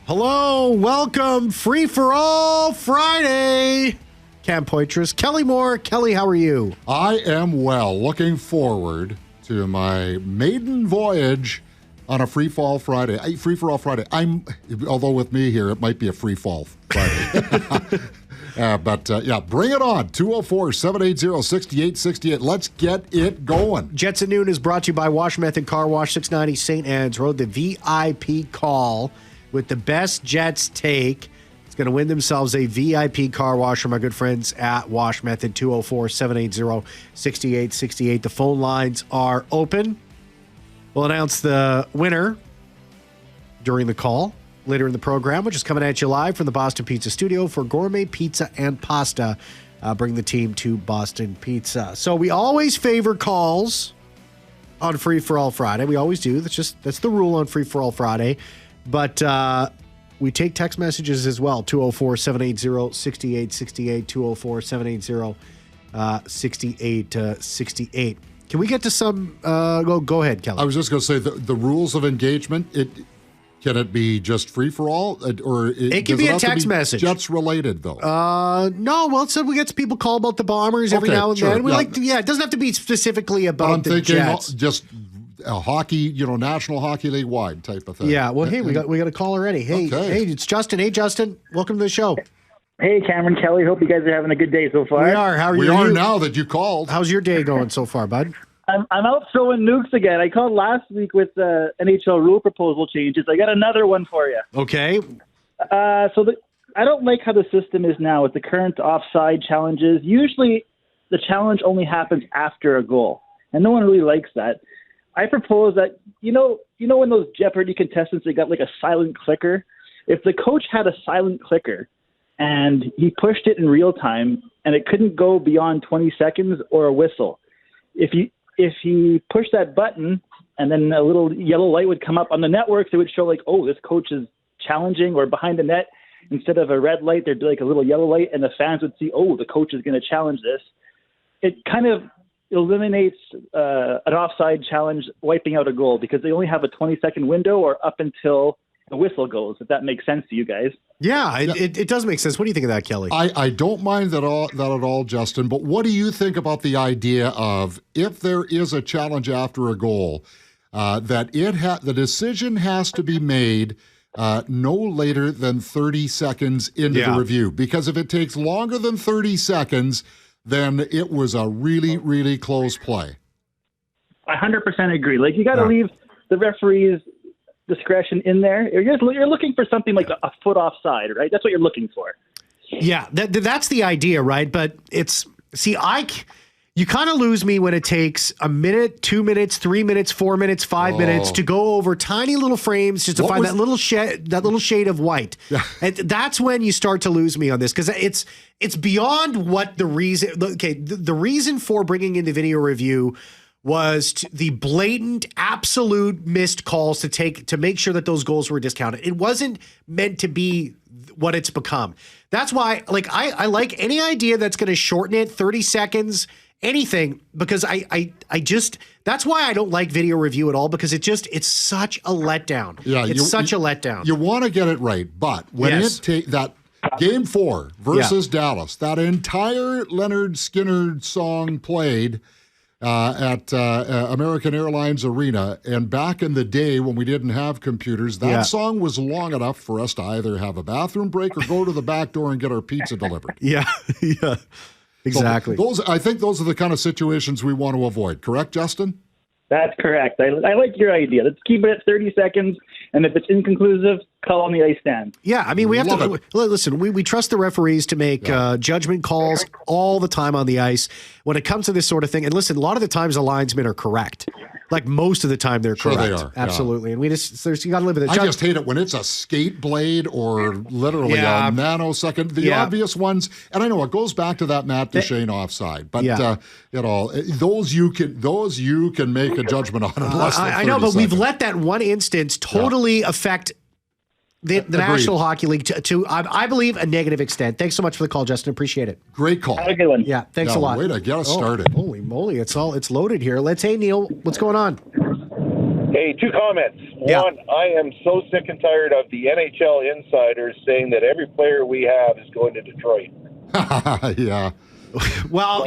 Hello, welcome, Free for All Friday. Cam Poitras, Kelly Moore. Kelly, how are you? I am well. Looking forward to my maiden voyage on a Free for All Friday. Although with me here, it might be a Free Fall Friday. But bring it on. 204-780-6868. Let's get it going. Jets at Noon is brought to you by Wash Method Car Wash, 690 St. Anne's Road. The VIP call with the best Jets take. It's going to win themselves a VIP car wash from my good friends at Wash Method, 204-780-6868. The phone lines are open. We'll announce the winner during the call later in the program, which is coming at you live from the Boston Pizza Studio for gourmet pizza and pasta. Bring the team to Boston Pizza. So we always favor calls on Free for All Friday. We always do. That's the rule on Free for All Friday. But we take text messages as well. 204-780-6868, 204-780-6868. Can we get to some? Go ahead, Kelly. I was just going to say the rules of engagement. Can it be just free for all, or it can be a text message? Jets related though. No. Well, so we get people call about the Bombers every now and then. We it doesn't have to be specifically about the Jets. Just a hockey, National Hockey League wide type of thing. Yeah. Well, hey, we got a call already. Hey, it's Justin. Hey, Justin, welcome to the show. Hey, Cameron, Kelly. Hope you guys are having a good day so far. We are. How are you? We are now that you called. How's your day going so far, bud? I'm out throwing nukes again. I called last week with NHL rule proposal changes. I got another one for you. Okay. I don't like how the system is now with the current offside challenges. Usually the challenge only happens after a goal, and no one really likes that. I propose that, when those Jeopardy contestants, they got like a silent clicker? If the coach had a silent clicker and he pushed it in real time and it couldn't go beyond 20 seconds or a whistle, if he pushed that button and then a little yellow light would come up on the networks, it would show like, oh, this coach is challenging, or behind the net, instead of a red light, there'd be like a little yellow light, and the fans would see, oh, the coach is going to challenge this. It kind of eliminates an offside challenge wiping out a goal because they only have a 20-second window or up until the whistle goes, if that makes sense to you guys. Yeah, it does make sense. What do you think of that, Kelly? I don't mind that at all, Justin, but what do you think about the idea of, if there is a challenge after a goal, that the decision has to be made no later than 30 seconds into the review? Because if it takes longer than 30 seconds, then it was a really, really close play. I 100% agree. Like, you got to leave the referees' discretion in there. You're looking for something like a foot offside, right? That's what you're looking for. Yeah, that's the idea, right? But you kind of lose me when it takes a minute, 2 minutes, 3 minutes, 4 minutes, 5 minutes to go over tiny little frames just to find that little shade of white. Yeah. And that's when you start to lose me on this, because it's beyond what the reason. Okay, the reason for bringing in the video review was the blatant, absolute missed calls to make sure that those goals were discounted. It wasn't meant to be what it's become. That's why, I like any idea that's going to shorten it, 30 seconds, anything, because that's why I don't like video review at all, because it's such a letdown. Yeah, it's such a letdown. You want to get it right, but when that Game 4 versus Dallas, that entire Leonard Skinner song played at American Airlines Arena, and back in the day when we didn't have computers, that song was long enough for us to either have a bathroom break or go to the back door and get our pizza delivered. Yeah. Exactly. So I think those are the kind of situations we want to avoid. Correct, Justin? That's correct. I like your idea. Let's keep it at 30 seconds, and if it's inconclusive, call on the ice stand. Yeah, I mean, we have to listen. We trust the referees to make judgment calls all the time on the ice when it comes to this sort of thing. And listen, a lot of the times the linesmen are correct. Like, most of the time they're correct. Sure they are. Absolutely. And you got to live with it. I just hate it when it's a skate blade or literally a nanosecond. The obvious ones, and I know it goes back to that Matt Duchene offside, but those you can make a judgment on. I know, but we've let that one instance totally affect the National Hockey League to I believe, a negative extent. Thanks so much for the call, Justin. Appreciate it. Great call. Have a good one. Yeah, thanks a lot. Way to get us started. Holy moly, it's loaded here. Hey, Neil, what's going on? Hey, two comments. Yeah. One, I am so sick and tired of the NHL insiders saying that every player we have is going to Detroit. Yeah. Well,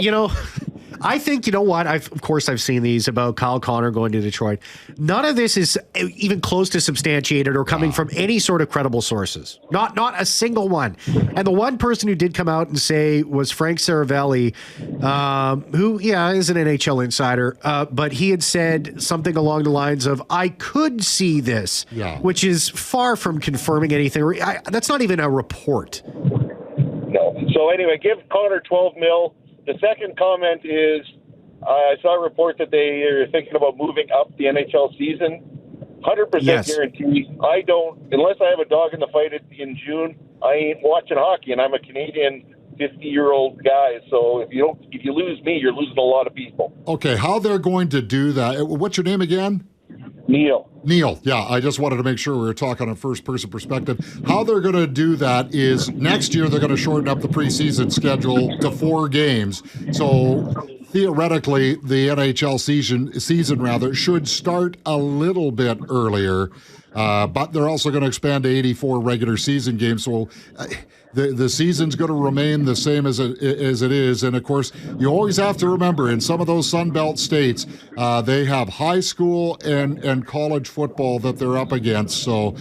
I think, you know what? Of course, I've seen these about Kyle Connor going to Detroit. None of this is even close to substantiated or coming from any sort of credible sources. Not a single one. And the one person who did come out and say was Frank Saravelli, who, is an NHL insider, but he had said something along the lines of, I could see this, which is far from confirming anything. That's not even a report. No. So anyway, give Connor $12 million. The second comment is I saw a report that they are thinking about moving up the NHL season. 100% guarantee. I don't, unless I have a dog in the fight in June, I ain't watching hockey, and I'm a Canadian 50-year-old guy. So if you lose me, you're losing a lot of people. Okay, how they're going to do that? What's your name again? Neil, yeah, I just wanted to make sure we were talking on a first-person perspective. How they're going to do that is next year they're going to shorten up the preseason schedule to 4 games. So theoretically, the NHL season should start a little bit earlier, but they're also going to expand to 84 regular season games. So the season's going to remain the same as it is. And, of course, you always have to remember, in some of those Sun Belt states, they have high school and college football that they're up against. So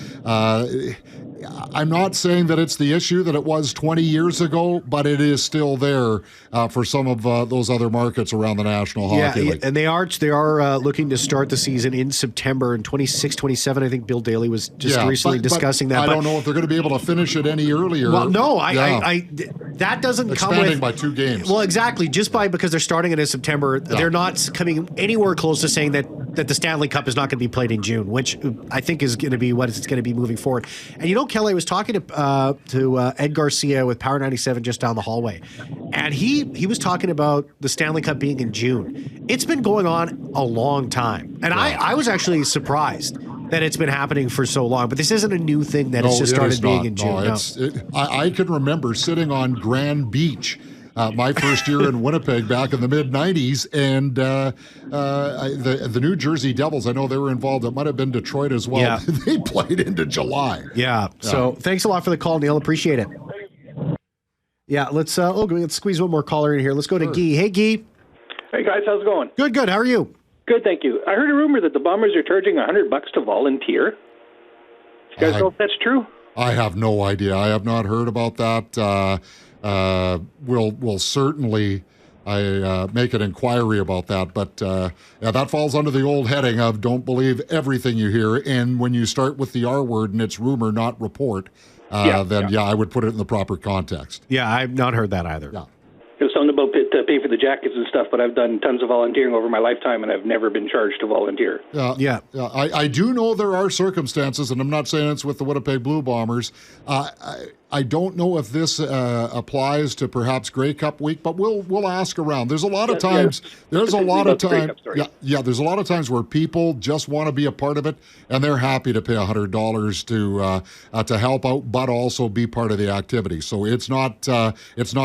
I'm not saying that it's the issue that it was 20 years ago, but it is still there for some of those other markets around the National Hockey League. And they are looking to start the season in September in 26, 27. I think Bill Daly was just recently discussing that. I don't know if they're going to be able to finish it any earlier. Well, no, that doesn't come with expanding by 2 games. Well, exactly. Just because they're starting it in September, they're not coming anywhere close to saying that the Stanley Cup is not going to be played in June, which I think is going to be what it's going to be moving forward. And Kelly, was talking to Ed Garcia with Power 97 just down the hallway, and he was talking about the Stanley Cup being in June. It's been going on a long time, and I was actually surprised that it's been happening for so long. But this isn't a new thing that it's just started being in June. I can remember sitting on Grand Beach my first year in Winnipeg back in the mid-'90s, and the New Jersey Devils, I know they were involved. It might have been Detroit as well. Yeah. They played into July. Yeah. So thanks a lot for the call, Neil. Appreciate it. Yeah, let's squeeze one more caller in here. Let's go to Guy. Hey, Guy. Hey, guys. How's it going? Good. How are you? Good, thank you. I heard a rumor that the Bombers are charging $100 to volunteer. You guys know if that's true? I have no idea. I have not heard about that. We'll certainly make an inquiry about that. But that falls under the old heading of don't believe everything you hear. And when you start with the R word and it's rumor, not report, then I would put it in the proper context. Yeah, I've not heard that either. Yeah. There's something about to pay for the jackets and stuff, but I've done tons of volunteering over my lifetime, and I've never been charged to volunteer. Yeah. I do know there are circumstances, and I'm not saying it's with the Winnipeg Blue Bombers. I don't know if this applies to perhaps Grey Cup week, but we'll ask around. There's a lot of times. There's a lot of times. There's a lot of times where people just want to be a part of it, and they're happy to pay $100 to help out, but also be part of the activity. So it's not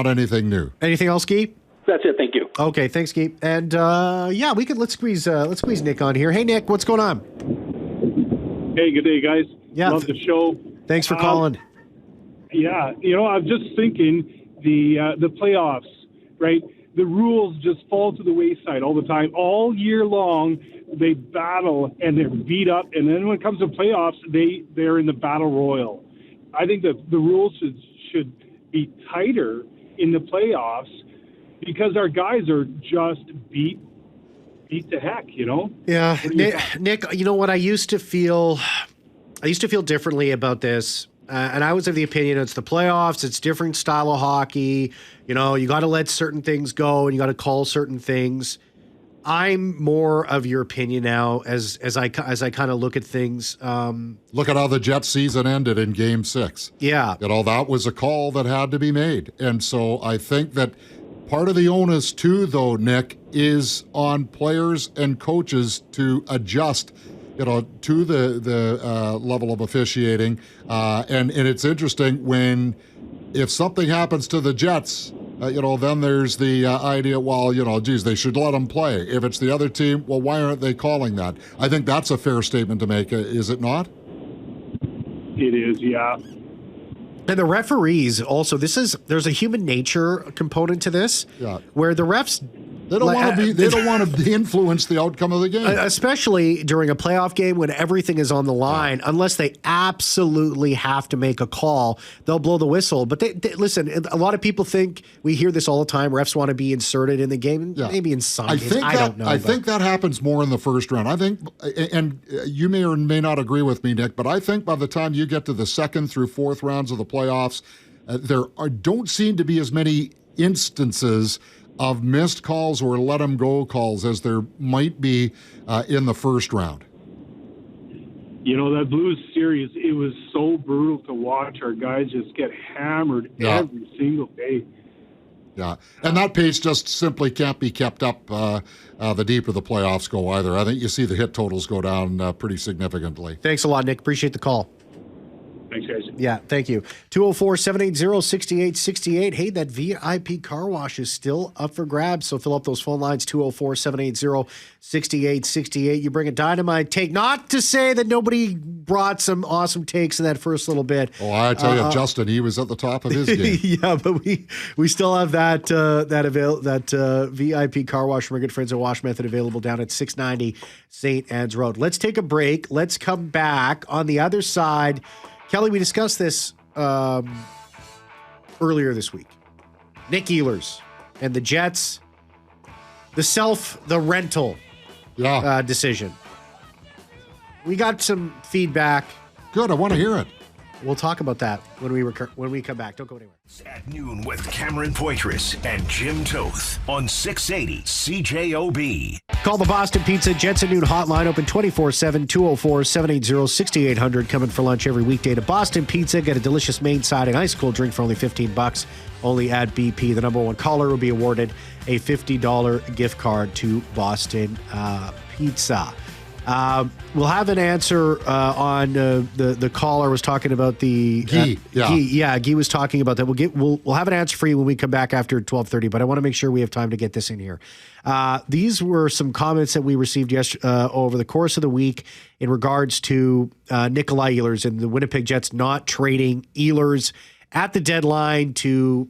anything new. Anything else, Guy? That's it. Thank you. Okay, thanks, Guy. And let's squeeze Nick on here. Hey, Nick, what's going on? Hey, good day, guys. Yeah, love the show. Thanks for calling. Yeah, I'm just thinking the playoffs, right? The rules just fall to the wayside all the time. All year long, they battle and they're beat up, and then when it comes to playoffs, they're in the battle royal. I think that the rules should be tighter in the playoffs because our guys are just beat to heck, Yeah, Nick, you know what? I used to feel differently about this. And I was of the opinion it's the playoffs, it's different style of hockey. You got to let certain things go and you got to call certain things. I'm more of your opinion now as I kind of look at things. Look at how the Jets season ended in Game 6. Yeah. That was a call that had to be made. And so I think that part of the onus too, though, Nick, is on players and coaches to adjust to the level of officiating. And it's interesting if something happens to the Jets then there's the idea, well, geez, they should let them play. If it's the other team, well, why aren't they calling that? I think that's a fair statement to make, is it not? It is, yeah. And the referees also, there's a human nature component to this, where the refs they don't want to influence the outcome of the game, especially during a playoff game when everything is on the line. Unless they absolutely have to make a call, they'll blow the whistle. But they listen. A lot of people think, we hear this all the time, refs want to be inserted in the game. Maybe in some games, I don't know. I think that happens more in the first round. I think, and you may or may not agree with me, Nick, but I think by the time you get to the second through fourth rounds of the playoffs, don't seem to be as many instances of missed calls or let them go calls as there might be in the first round. That Blues series, it was so brutal to watch. Our guys just get hammered every single day. Yeah, and that pace just simply can't be kept up the deeper the playoffs go either. I think you see the hit totals go down pretty significantly. Thanks a lot, Nick. Appreciate the call. Thanks, guys. Yeah, thank you. 204-780-6868. Hey, that VIP car wash is still up for grabs, so fill up those phone lines, 204-780-6868. You bring a dynamite take. Not to say that nobody brought some awesome takes in that first little bit. Oh, I tell you, Justin, he was at the top of his game. Yeah, but we still have that VIP car wash from our good friends at Wash Method available down at 690 St. Anne's Road. Let's take a break. Let's come back. On the other side, Kelly, we discussed this earlier this week. Nick Ehlers and the Jets, the rental decision. We got some feedback. Good, I want to hear it. We'll talk about that when we come back. Don't go anywhere. At noon with Cameron Poitras and Jim Toth on 680 CJOB. Call the Boston Pizza Jets at noon hotline, open 24/7, 204-780-6800. Coming for lunch every weekday to Boston Pizza. Get a delicious main side and ice cold drink for only $15. Only at BP. The number one caller will be awarded a $50 gift card to Boston Pizza. We'll have an answer on the caller was talking about the Guy. Guy was talking about that. We'll have an answer for you when we come back after 12:30. But I want to make sure we have time to get this in here. These were some comments that we received over the course of the week in regards to Nikolaj Ehlers and the Winnipeg Jets not trading Ehlers at the deadline to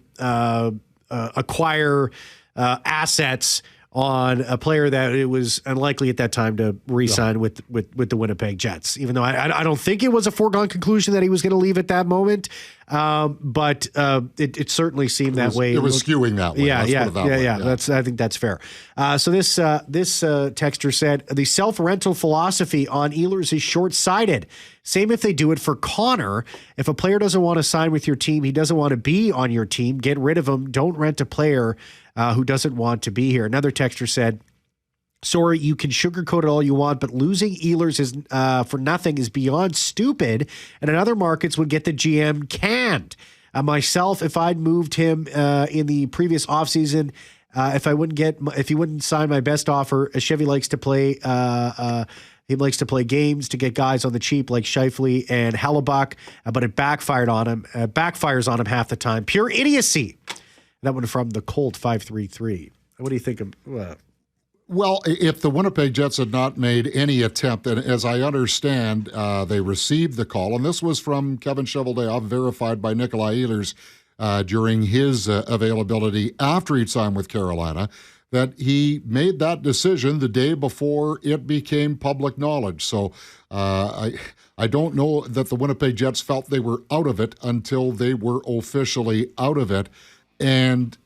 acquire assets on a player that it was unlikely at that time to re-sign with the Winnipeg Jets, even though I don't think it was a foregone conclusion that he was going to leave at that moment. But it certainly seemed that way. It was skewing that way. Yeah. I think that's fair. So this texter said the self-rental philosophy on Ehlers is short-sighted. Same if they do it for Connor. If a player doesn't want to sign with your team, he doesn't want to be on your team, get rid of him. Don't rent a player who doesn't want to be here. Another texter said, sorry, you can sugarcoat it all you want, but losing Ehlers is for nothing is beyond stupid, and in other markets would get the GM canned. Myself, if I'd moved him in the previous offseason, if he wouldn't sign my best offer, Chevy likes to play. He likes to play games to get guys on the cheap like Scheifele and Hellebuck, but it backfires on him half the time. Pure idiocy. That one from the Colt 533. What do you think of? Well, if the Winnipeg Jets had not made any attempt, and as I understand, they received the call, and this was from Kevin Cheveldayoff, verified by Nikolaj Ehlers during his availability after he'd signed with Carolina, that he made that decision the day before it became public knowledge. So I don't know that the Winnipeg Jets felt they were out of it until they were officially out of it. And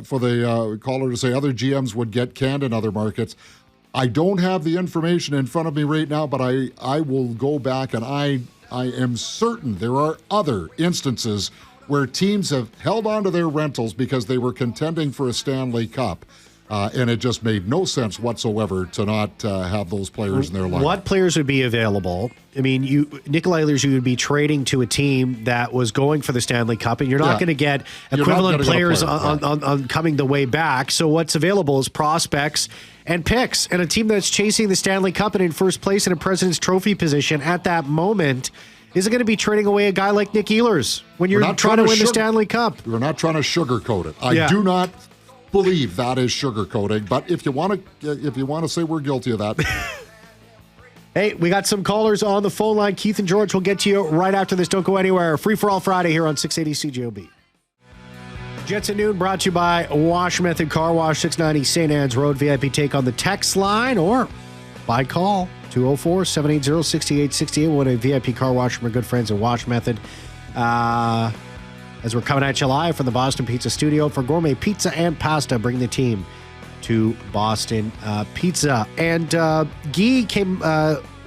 for the caller to say other GMs would get canned in other markets, I don't have the information in front of me right now, but I will go back, and I am certain there are other instances where teams have held on to their rentals because they were contending for a Stanley Cup. And it just made no sense whatsoever to not have those players in their lineup. What players would be available? I mean, Nikolaj Ehlers, you would be trading to a team that was going for the Stanley Cup, and you're not going to get equivalent players on coming the way back. So what's available is prospects and picks, and a team that's chasing the Stanley Cup and in first place in a President's Trophy position at that moment. is it going to be trading away a guy like Nick Ehlers when you're trying to win the Stanley Cup? We're not trying to sugarcoat it. I do not believe that is sugarcoating, but if you want to say we're guilty of that. Hey, we got some callers on the phone line. Keith and George will get to you right after this. Don't go anywhere. Free for all Friday here on 680 CJOB. Jets at Noon brought to you by Wash Method Car Wash, 690 St. Anne's Road. VIP take on the text line or by call, 204-780-6868. What a VIP car wash from our good friends at Wash Method. As we're coming at you live from the Boston Pizza Studio for gourmet pizza and pasta, bring the team to Boston Pizza. And Guy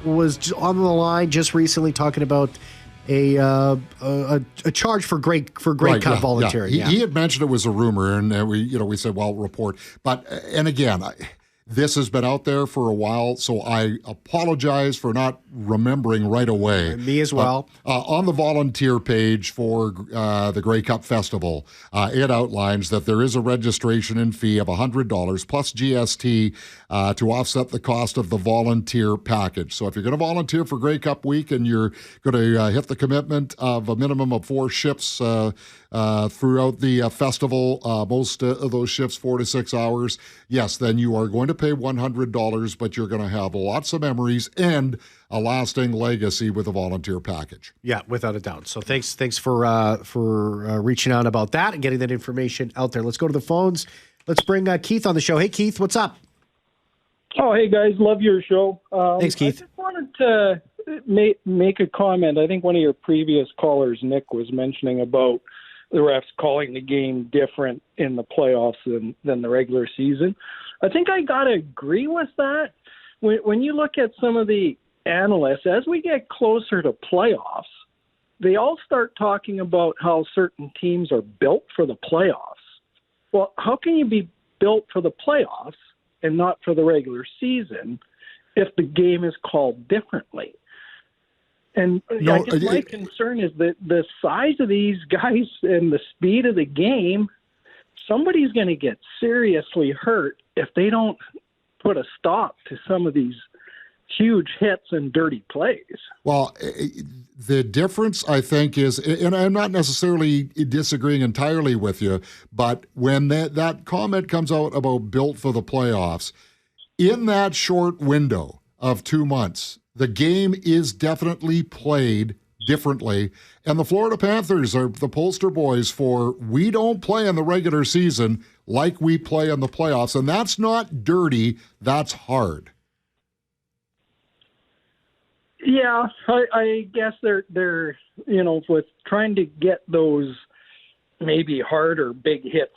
was on the line just recently talking about a charge for Grey Cup volunteering. He had mentioned it was a rumor, and we said, well, report. But and again, this has been out there for a while, so I apologize for not remembering right away. Me as well. On the volunteer page for the Grey Cup Festival, it outlines that there is a registration and fee of $100 plus GST to offset the cost of the volunteer package. So if you're going to volunteer for Grey Cup week and you're going to hit the commitment of a minimum of 4 shifts throughout the festival, most of those shifts 4 to 6 hours, yes, then you are going to pay $100, but you're going to have lots of memories and a lasting legacy with a volunteer package. Yeah, without a doubt. So thanks for reaching out about that and getting that information out there. Let's go to the phones. Let's bring Keith on the show. Hey, Keith, what's up? Oh, hey, guys. Love your show. Thanks, Keith. I just wanted to make a comment. I think one of your previous callers, Nick, was mentioning about the refs calling the game different in the playoffs than the regular season. I think I got to agree with that. When you look at some of the analysts, as we get closer to playoffs, they all start talking about how certain teams are built for the playoffs. Well, how can you be built for the playoffs and not for the regular season if the game is called differently? And I guess my concern is that the size of these guys and the speed of the game, somebody's going to get seriously hurt if they don't put a stop to some of these huge hits and dirty plays. Well, the difference, I think, is, and I'm not necessarily disagreeing entirely with you, but when that comment comes out about built for the playoffs, in that short window of 2 months, the game is definitely played differently. And the Florida Panthers are the poster boys for, we don't play in the regular season like we play in the playoffs. And that's not dirty, that's hard. Yeah, I guess they're with trying to get those maybe harder big hits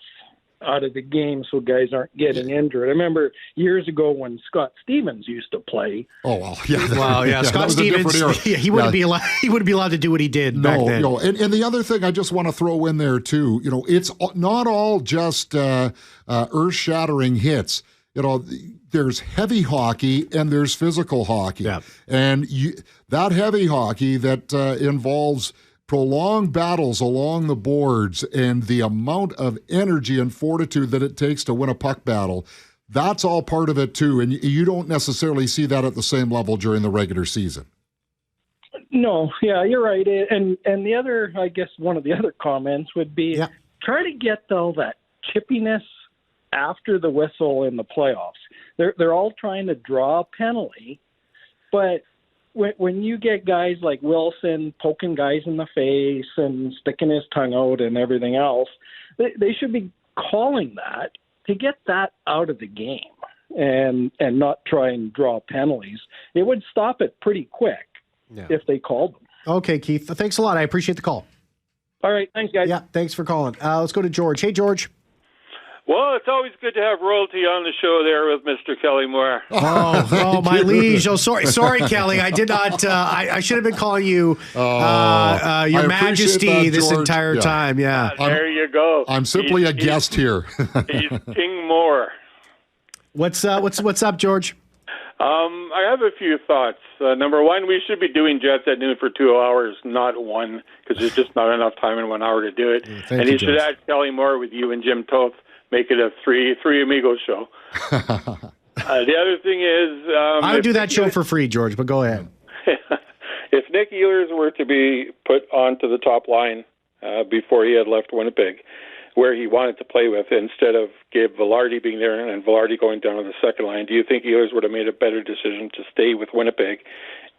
out of the game so guys aren't getting injured. I remember years ago when Scott Stevens used to play. Oh, well, yeah. Wow, yeah. Scott Stevens, he wouldn't be allowed to do what he did back then. No. And the other thing I just want to throw in there too, it's not all just earth-shattering hits. There's heavy hockey and there's physical hockey. Yeah. And that heavy hockey that involves prolonged battles along the boards and the amount of energy and fortitude that it takes to win a puck battle, that's all part of it too. And you don't necessarily see that at the same level during the regular season. No, yeah, you're right. And the other, I guess one of the other comments would be try to get all that chippiness after the whistle in the playoffs. They're all trying to draw a penalty, but when you get guys like Wilson poking guys in the face and sticking his tongue out and everything else, they should be calling that to get that out of the game and not try and draw penalties. It would stop it pretty quick if they called them. Okay, Keith. Thanks a lot. I appreciate the call. All right. Thanks, guys. Yeah, thanks for calling. Let's go to George. Hey, George. Well, it's always good to have royalty on the show there with Mr. Kelly Moore. Oh, my liege. Oh, sorry, Kelly. I did not. I should have been calling you Your Majesty this entire time. Yeah. There you go. I'm simply a guest here. He's King Moore. What's up, George? I have a few thoughts. Number one, we should be doing Jets at Noon for 2 hours, not one, because there's just not enough time in 1 hour to do it. And you should add Kelly Moore with you and Jim Toth. Make it a three amigos show. The other thing is... I would do that show for free, George, but go ahead. If Nick Ehlers were to be put onto the top line before he had left Winnipeg, where he wanted to play with, instead of Gabe Vilardi being there and Vilardi going down to the second line, do you think Ehlers would have made a better decision to stay with Winnipeg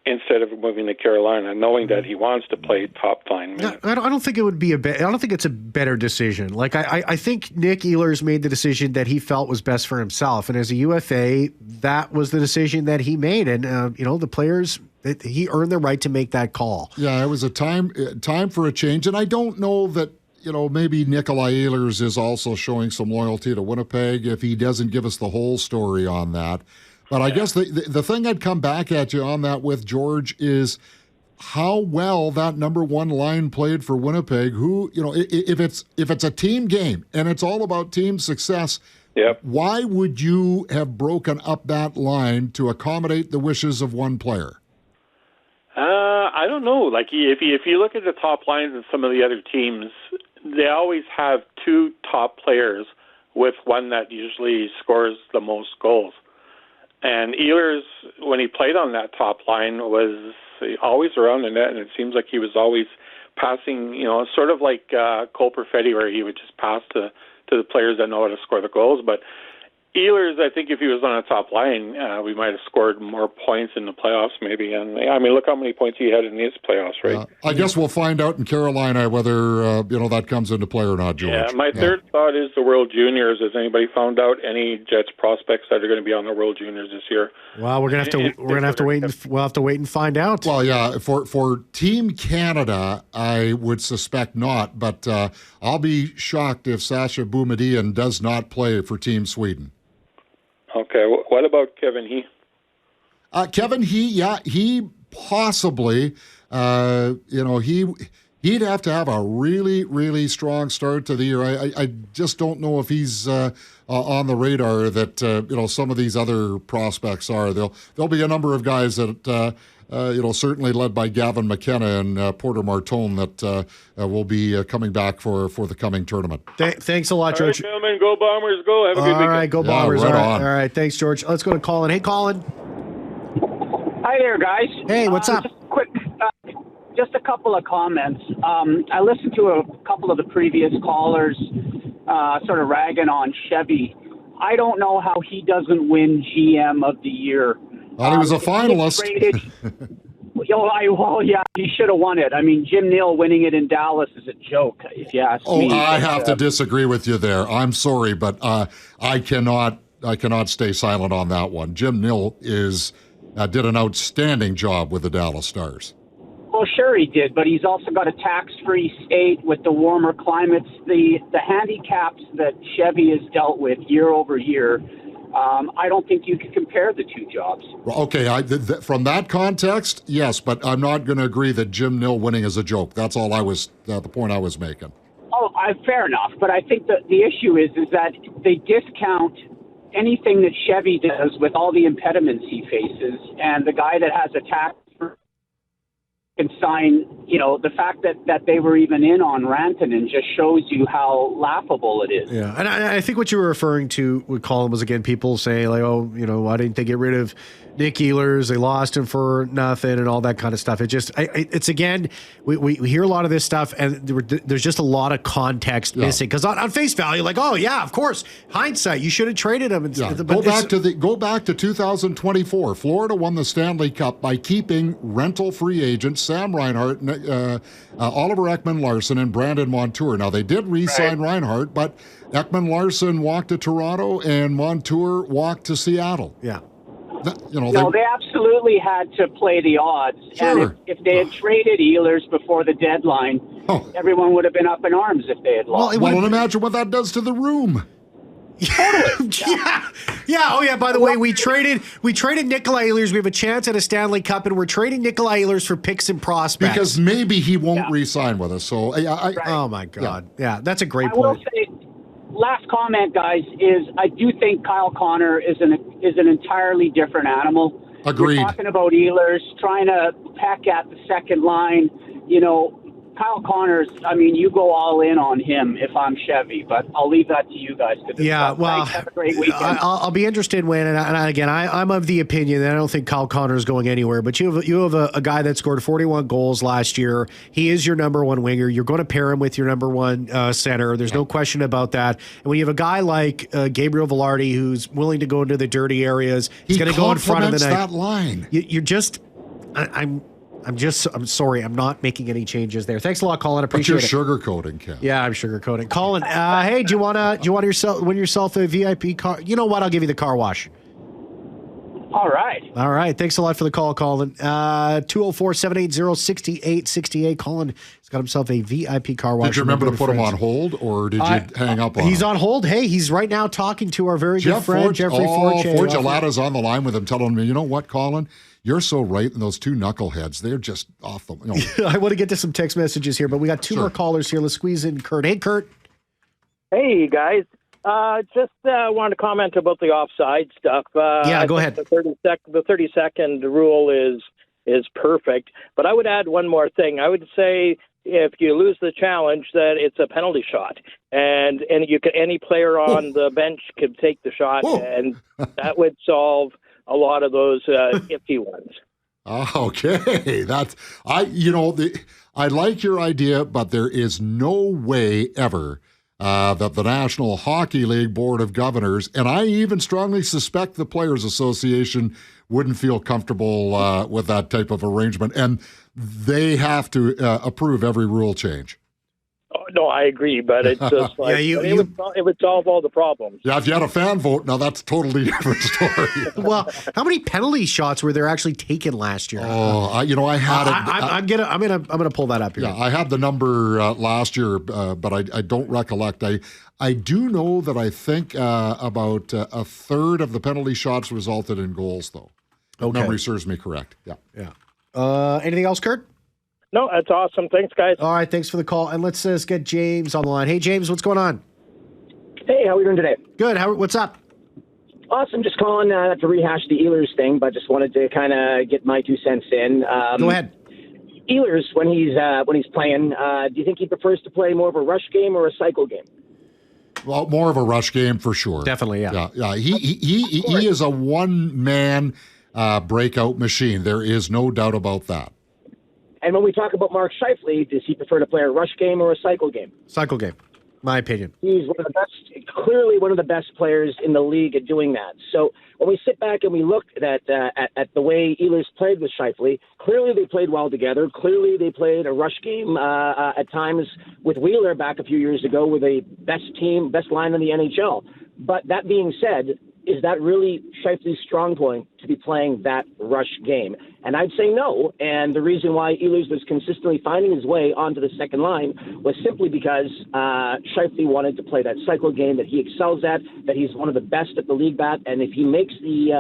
instead of moving to Carolina, knowing that he wants to play top line minutes? I don't think it would be I don't think it's a better decision. Like I think Nick Ehlers made the decision that he felt was best for himself, and as a UFA, that was the decision that he made. And the players, he earned the right to make that call. Yeah, it was a time for a change, and I don't know that. Maybe Nikolaj Ehlers is also showing some loyalty to Winnipeg if he doesn't give us the whole story on that. But I guess the thing I'd come back at you on that with, George, is how well that number one line played for Winnipeg. Who, if it's a team game and it's all about team success, yep. Why would you have broken up that line to accommodate the wishes of one player? I don't know. Like if you look at the top lines in some of the other teams, they always have two top players with one that usually scores the most goals. And Ehlers, when he played on that top line, was always around the net, and it seems like he was always passing, sort of like Cole Perfetti, where he would just pass to the players that know how to score the goals. But Ehlers, I think if he was on a top line, we might have scored more points in the playoffs maybe. And, look how many points he had in these playoffs, right? I guess we'll find out in Carolina whether, that comes into play or not, George. Yeah, my third thought is the World Juniors. Has anybody found out any Jets prospects that are going to be on the World Juniors this year? Well, we'll have to wait and find out. Well, yeah, for Team Canada, I would suspect not, but I'll be shocked if Sasha Boumediene does not play for Team Sweden. Okay, what about Kevin He? Kevin he possibly, he'd have to have a really, really strong start to the year. I just don't know if he's on the radar that, some of these other prospects are. There'll be a number of guys that, certainly led by Gavin McKenna and Porter Martone that will be coming back for the coming tournament. Thanks a lot, George. All right, gentlemen, go Bombers, go. Have a good weekend. All right, go Bombers. Right all right, thanks, George. Let's go to Colin. Hey, Colin. Hi there, guys. Hey, what's up? Just a couple of comments. I listened to a couple of the previous callers sort of ragging on Chevy. I don't know how he doesn't win GM of the year. Well, he was a finalist. Yeah, he should have won it. I mean, Jim Neal winning it in Dallas is a joke, if you ask me. I have to disagree with you there. I'm sorry, but I cannot stay silent on that one. Jim Neal did an outstanding job with the Dallas Stars. Well, sure he did, but he's also got a tax-free state with the warmer climates. The handicaps that Chevy has dealt with year over year, I don't think you can compare the two jobs. Well, okay, from that context, yes, but I'm not going to agree that Jim Neal winning is a joke. That's all the point I was making. Oh, fair enough, but I think that the issue is that they discount anything that Chevy does with all the impediments he faces, and the guy that has a tax can sign, the fact that they were even in on Rantanen just shows you how laughable it is. Yeah, and I think what you were referring to with Colin was, again, people say, like, why didn't they get rid of Nick Ehlers? They lost him for nothing and all that kind of stuff. It's again, we hear a lot of this stuff, and there's just a lot of context missing. Because on face value, like, oh, yeah, of course, hindsight, you should have traded him. Go back to 2024. Florida won the Stanley Cup by keeping rental free agents Sam Reinhart, Oliver Ekman-Larsson, and Brandon Montour. Now, they did re-sign Reinhart, but Ekman-Larsson walked to Toronto and Montour walked to Seattle. Yeah. They absolutely had to play the odds. Sure. And if they had traded Ehlers before the deadline, everyone would have been up in arms if they had lost. Well, imagine what that does to the room. Yeah. Oh, yeah. By the way, we traded Nikolaj Ehlers. We have a chance at a Stanley Cup, and we're trading Nikolaj Ehlers for picks and prospects because maybe he won't re-sign with us. So, oh my God, yeah, that's a great point. I will say, last comment, guys, is I do think Kyle Connor is an entirely different animal. Agreed. We're talking about Ehlers trying to peck at the second line. Kyle Connors, I mean, you go all in on him if I'm Chevy, but I'll leave that to you guys to discuss. Yeah, well, Thanks. Have a great weekend. I'll be interested when, and again, I'm of the opinion that I don't think Kyle Connors is going anywhere, but you have a guy that scored 41 goals last year. He is your number one winger. You're going to pair him with your number one center. There's no question about that. And when you have a guy like Gabriel Velarde who's willing to go into the dirty areas, he's going to go in front of the net. That line. You're just, I'm sorry, I'm not making any changes there. Thanks a lot, Colin. Appreciate it. But you're sugarcoating, Ken. Yeah, I'm sugarcoating. Colin, hey, do you want win yourself a VIP car? You know what? I'll give you the car wash. All right. All right. Thanks a lot for the call, Colin. 204-780-6868. Colin has got himself a VIP car wash. Did you remember to put him on hold, or did you hang up on him? He's on hold. Hey, he's right now talking to our very good friend, Jeffrey Forge. Forge Alada's on the line with him, telling me, you know what, Colin? You're so right, and those two knuckleheads, they're just off the... You know. I want to get to some text messages here, but we got two more callers here. Let's squeeze in Kurt. Hey, Kurt. Hey, guys. Just wanted to comment about the offside stuff. Yeah, go ahead. The 30-second rule is perfect, but I would add one more thing. I would say if you lose the challenge, that it's a penalty shot, and any player on the bench could take the shot, and that would solve a lot of those iffy ones. Okay, I like your idea, but there is no way ever that the National Hockey League Board of Governors, and I even strongly suspect the Players Association, wouldn't feel comfortable with that type of arrangement, and they have to approve every rule change. Oh, no, I agree, but it's just like it would solve all the problems. Yeah, if you had a fan vote, now that's a totally different story. Well, how many penalty shots were there actually taken last year? Oh, I had it. I'm gonna pull that up here. Yeah, I had the number last year, but I don't recollect. I do know that I think about a third of the penalty shots resulted in goals, though. Okay. Memory serves me correct. Yeah. Anything else, Kurt? No, that's awesome. Thanks, guys. All right, thanks for the call. And let's get James on the line. Hey, James, what's going on? Hey, how are we doing today? Good. What's up? Awesome. Just calling to rehash the Ehlers thing, but just wanted to kind of get my 2 cents in. Go ahead. Ehlers, when he's playing, do you think he prefers to play more of a rush game or a cycle game? Well, more of a rush game for sure. Definitely, yeah. Yeah. He is a one-man breakout machine. There is no doubt about that. And when we talk about Mark Scheifele, does he prefer to play a rush game or a cycle game? Cycle game, my opinion. He's one of the best, clearly one of the best players in the league at doing that. So when we sit back and we look at the way Ehlers played with Scheifele, clearly they played well together. Clearly they played a rush game at times with Wheeler back a few years ago with a best line in the NHL. But that being said, is that really Scheifele's strong point to be playing that rush game? And I'd say no. And the reason why Ehlers was consistently finding his way onto the second line was simply because Scheifele wanted to play that cycle game that he excels at, that he's one of the best at the league bat. And if he makes the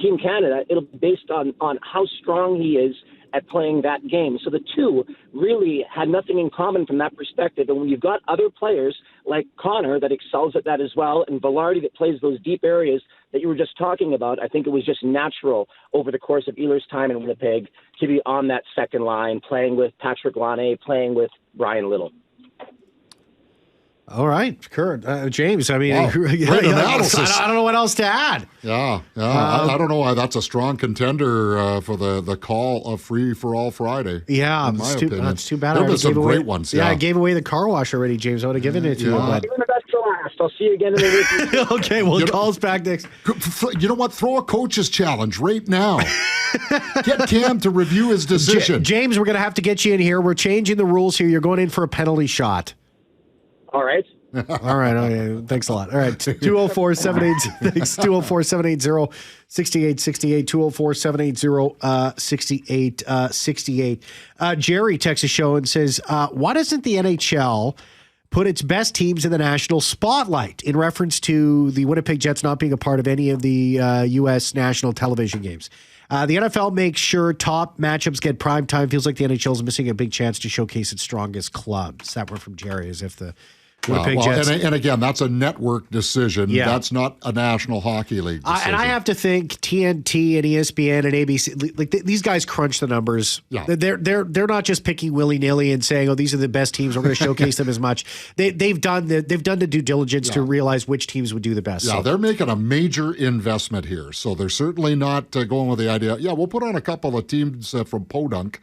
Team Canada, it'll be based on how strong he is at playing that game. So the two really had nothing in common from that perspective. And when you've got other players like Connor that excels at that as well, and Velarde that plays those deep areas that you were just talking about, I think it was just natural over the course of Ehlers' time in Winnipeg to be on that second line, playing with Patrick Laine, playing with Brian Little. All right, Kurt. James, I mean, Wow. I don't know what else to add. Yeah. I don't know why that's a strong contender for the call of Free for All Friday. Yeah, in my opinion. It's too bad. There were some great ones. Yeah, I gave away the car wash already, James. I would have given it to you. But... Giving the best to last. I'll see you again in the week. Okay, well, call us back next. You know what? Throw a coach's challenge right now. Get Cam to review his decision. James, we're going to have to get you in here. We're changing the rules here. You're going in for a penalty shot. All right. All right. Okay. Thanks a lot. All right. 204-780-6868. 204-780-6868. Jerry texts a show and says, why doesn't the NHL put its best teams in the national spotlight, in reference to the Winnipeg Jets not being a part of any of the U.S. national television games? The NFL makes sure top matchups get prime time. Feels like the NHL is missing a big chance to showcase its strongest clubs. That were from Jerry, as if the Winnipeg Jets. And again, that's a network decision. Yeah. That's not a National Hockey League decision. And I have to think TNT and ESPN and ABC, like these guys crunch the numbers. Yeah. They're not just picking willy-nilly and saying, "Oh, these are the best teams. We're going to showcase them as much." They've done the due diligence to realize which teams would do the best. Yeah, so. they're making a major investment here. So they're certainly not going with the idea, we'll put on a couple of teams from Podunk,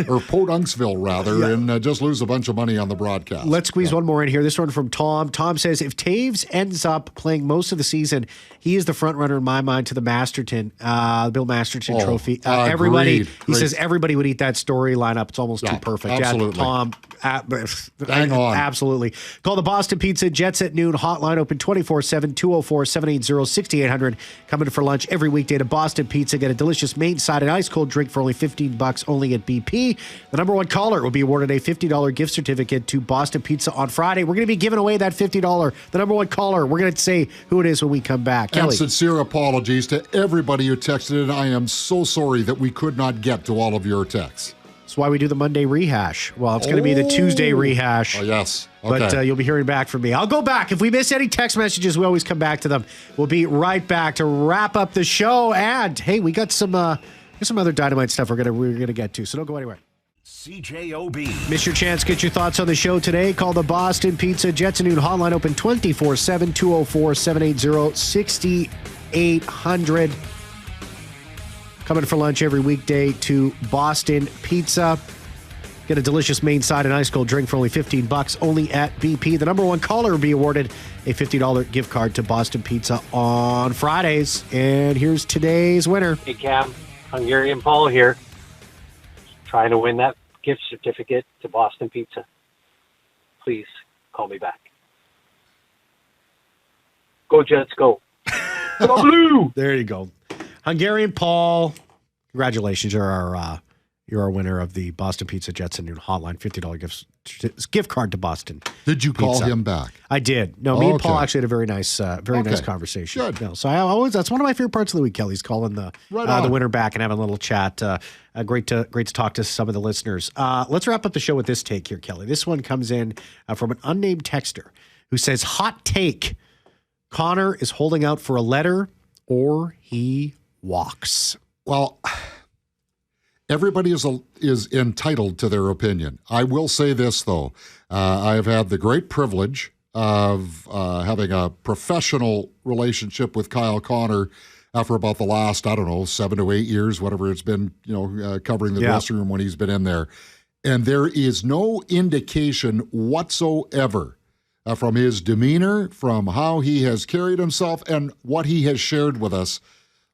or Podunksville, rather, and just lose a bunch of money on the broadcast. Let's squeeze one more in here. This one from Tom. Tom says, if Toews ends up playing most of the season, he is the front runner in my mind to the Bill Masterton Trophy. Everybody, he says everybody would eat that storyline up. It's almost too perfect. Absolutely. Yeah, Tom, hang on. Absolutely. Call the Boston Pizza Jets at noon hotline, open 24/7, 204-780-6800. Coming for lunch every weekday to Boston Pizza. Get a delicious main side and ice cold drink for only $15 only at BP. The number one caller will be awarded a $50 gift certificate to Boston Pizza on Friday. We're going to be giving away that $50. The number one caller. We're going to say who it is when we come back. And Kelly. sincere apologies to everybody who texted in. I am so sorry that we could not get to all of your texts. That's why we do the Monday rehash. Well, it's going to be the Tuesday rehash. Oh, yes. Okay. But you'll be hearing back from me. I'll go back. If we miss any text messages, we always come back to them. We'll be right back to wrap up the show. And, hey, we got some other Dynamite stuff we're gonna get to, so don't go anywhere. CJOB. Miss your chance. Get your thoughts on the show today. Call the Boston Pizza Jets and Noon hotline, open 24/7, 204-780-6800. Coming for lunch every weekday to Boston Pizza. Get a delicious main side and ice cold drink for only $15 only at BP. The number one caller will be awarded a $50 gift card to Boston Pizza on Fridays. And here's today's winner. Hey, Cam. Hungarian Paul here. Trying to win that gift certificate to Boston Pizza. Please call me back. Go Jets, go. Go Blue! There you go. Hungarian Paul, congratulations. You're our winner of the Boston Pizza Jets and Noon hotline, $50 gift card to Boston. Did you call Pizza. him back? I did. No, me and Paul actually had a very nice conversation. Good. No, so that's one of my favorite parts of the week. Kelly's calling the winner back and having a little chat. Great to talk to some of the listeners. Let's wrap up the show with this take here, Kelly. This one comes in from an unnamed texter who says, "Hot take: Connor is holding out for a letter, or he walks." Well, everybody is entitled to their opinion. I will say this, though. I have had the great privilege of having a professional relationship with Kyle Connor for about the last, 7 to 8 years, whatever it's been, covering the dressing room when he's been in there. And there is no indication whatsoever from his demeanor, from how he has carried himself, and what he has shared with us,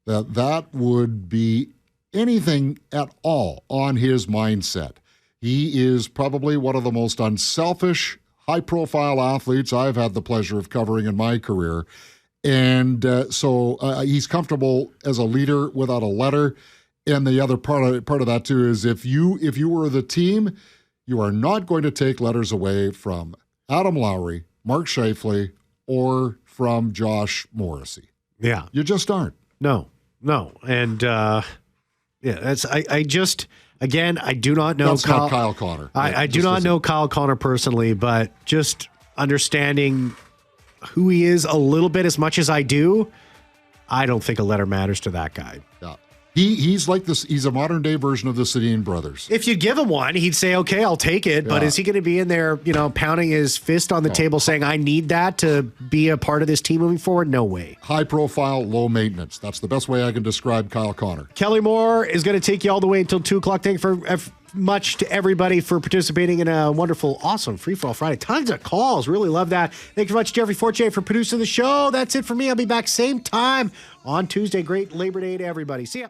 that would be anything at all on his mindset. He is probably one of the most unselfish, high-profile athletes I've had the pleasure of covering in my career. And so he's comfortable as a leader without a letter. And the other part of that, too, is if you were the team, you are not going to take letters away from Adam Lowry, Mark Scheifele, or from Josh Morrissey. Yeah. You just aren't. No. And, that's, I just, again, I do not know That's not Kyle Connor. I do not know Kyle Connor personally, but just understanding who he is a little bit as much as I do, I don't think a letter matters to that guy. Yeah. He's like this. He's a modern day version of the Sedin brothers. If you give him one, he'd say, okay, I'll take it. But is he going to be in there, pounding his fist on the table saying, I need that to be a part of this team moving forward? No way. High profile, low maintenance. That's the best way I can describe Kyle Connor. Kelly Moore is going to take you all the way until 2 o'clock. Thank you for much to everybody for participating in a wonderful, awesome Free For All Friday. Tons of calls. Really love that. Thank you very much, Jeffrey Fortier, for producing the show. That's it for me. I'll be back same time on Tuesday. Great Labor Day to everybody. See ya.